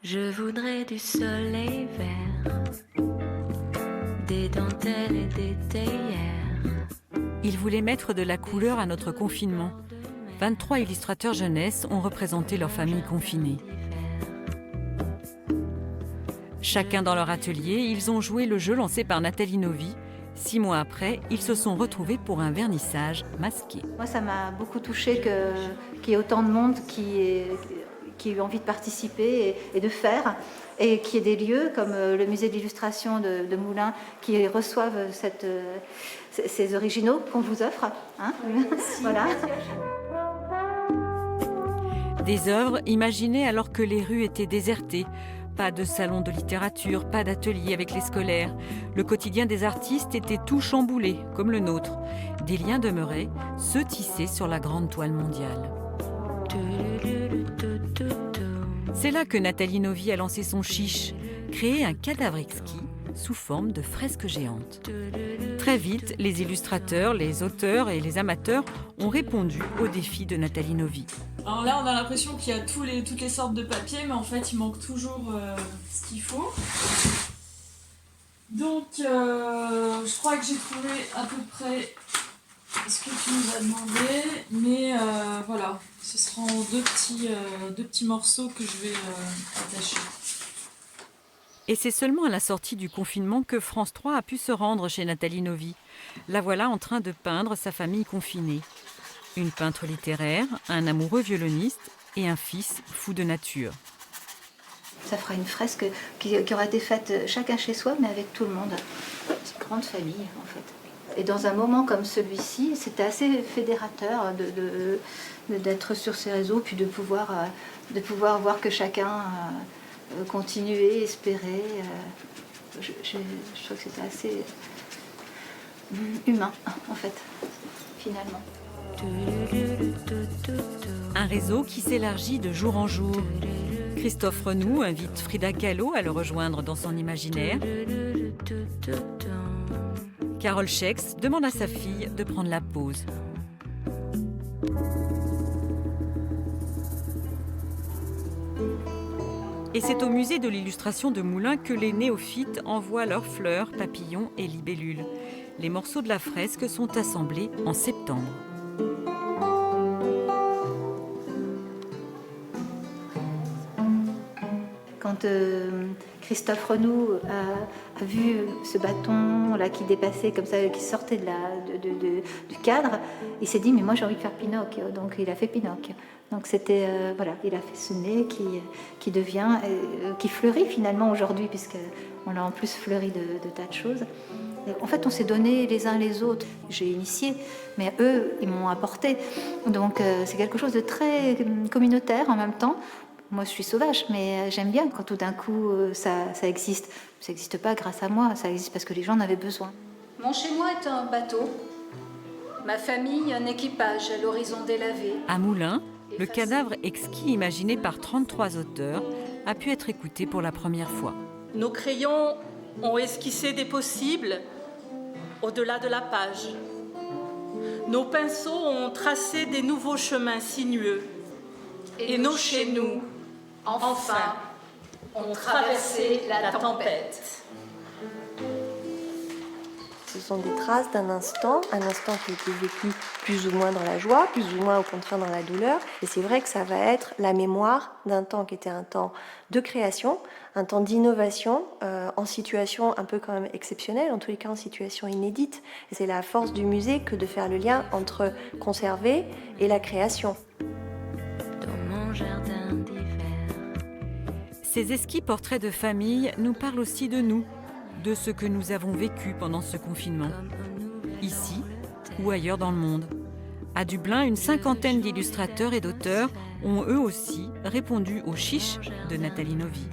Je voudrais du soleil vert, des dentelles et des théières. Il voulait mettre de la couleur à notre confinement. 23 illustrateurs jeunesse ont représenté leur famille confinée. Chacun dans leur atelier, ils ont joué le jeu lancé par Nathalie Novi. 6 mois après, ils se sont retrouvés pour un vernissage masqué. Moi, ça m'a beaucoup touchée qu'il y ait autant de monde qui ait envie de participer et de faire, et qu'il y ait des lieux comme le musée de l'illustration de Moulins qui reçoivent ces originaux qu'on vous offre. Hein, voilà. Des œuvres imaginées alors que les rues étaient désertées. Pas de salon de littérature, pas d'atelier avec les scolaires. Le quotidien des artistes était tout chamboulé, comme le nôtre. Des liens demeuraient, ceux tissés sur la grande toile mondiale. C'est là que Nathalie Novi a lancé son chiche, créer un cadavre exquis sous forme de fresques géantes. Très vite, les illustrateurs, les auteurs et les amateurs ont répondu au défi de Nathalie Novi. Alors là, on a l'impression qu'il y a toutes les sortes de papiers, mais en fait, il manque toujours ce qu'il faut. Donc, je crois que j'ai trouvé à peu près ce que tu nous as demandé, mais voilà, ce seront deux petits morceaux que je vais attacher. Et c'est seulement à la sortie du confinement que France 3 a pu se rendre chez Nathalie Novi. La voilà en train de peindre sa famille confinée. Une peintre littéraire, un amoureux violoniste et un fils fou de nature. Ça fera une fresque qui aura été faite chacun chez soi, mais avec tout le monde. C'est une grande famille, en fait. Et dans un moment comme celui-ci, c'était assez fédérateur d'être sur ces réseaux, puis de pouvoir voir que chacun continuait, espérait. Je trouve que c'était assez humain, en fait, finalement. Un réseau qui s'élargit de jour en jour. Christophe Renoux invite Frida Kahlo à le rejoindre dans son imaginaire. Carole Schex demande à sa fille de prendre la pause. Et c'est au musée de l'illustration de Moulins que les néophytes envoient leurs fleurs, papillons et libellules. Les morceaux de la fresque sont assemblés en septembre. Quand Christophe Renoux a vu ce bâton là qui dépassait comme ça, qui sortait du cadre, il s'est dit mais moi j'ai envie de faire Pinocchio, donc il a fait Pinocchio. Donc c'était voilà, il a fait ce nez qui devient, qui fleurit finalement aujourd'hui, puisqu'on l'a en plus fleuri de tas de choses. Et en fait, on s'est donné les uns les autres. J'ai initié, mais eux, ils m'ont apporté. Donc c'est quelque chose de très communautaire en même temps. Moi, je suis sauvage, mais j'aime bien quand tout d'un coup, ça existe. Ça n'existe pas grâce à moi, ça existe parce que les gens en avaient besoin. Mon chez-moi est un bateau, ma famille un équipage à l'horizon délavé. À Moulins, le cadavre exquis imaginé par 33 auteurs a pu être écouté pour la première fois. Nos crayons ont esquissé des possibles au-delà de la page. Nos pinceaux ont tracé des nouveaux chemins sinueux. Et nos chez nous, enfin, ont traversé la tempête. Ce sont des traces d'un instant qui a été vécu plus ou moins dans la joie, plus ou moins au contraire dans la douleur. Et c'est vrai que ça va être la mémoire d'un temps qui était un temps de création, un temps d'innovation, en situation un peu quand même exceptionnelle, en tous les cas en situation inédite. Et c'est la force du musée que de faire le lien entre conserver et la création. Jardin d'hiver. Ces esquis portraits de famille nous parlent aussi de nous, de ce que nous avons vécu pendant ce confinement, ici ou ailleurs dans le monde. À Dublin, une cinquantaine d'illustrateurs et d'auteurs ont eux aussi répondu aux chiches de Nathalie Novi.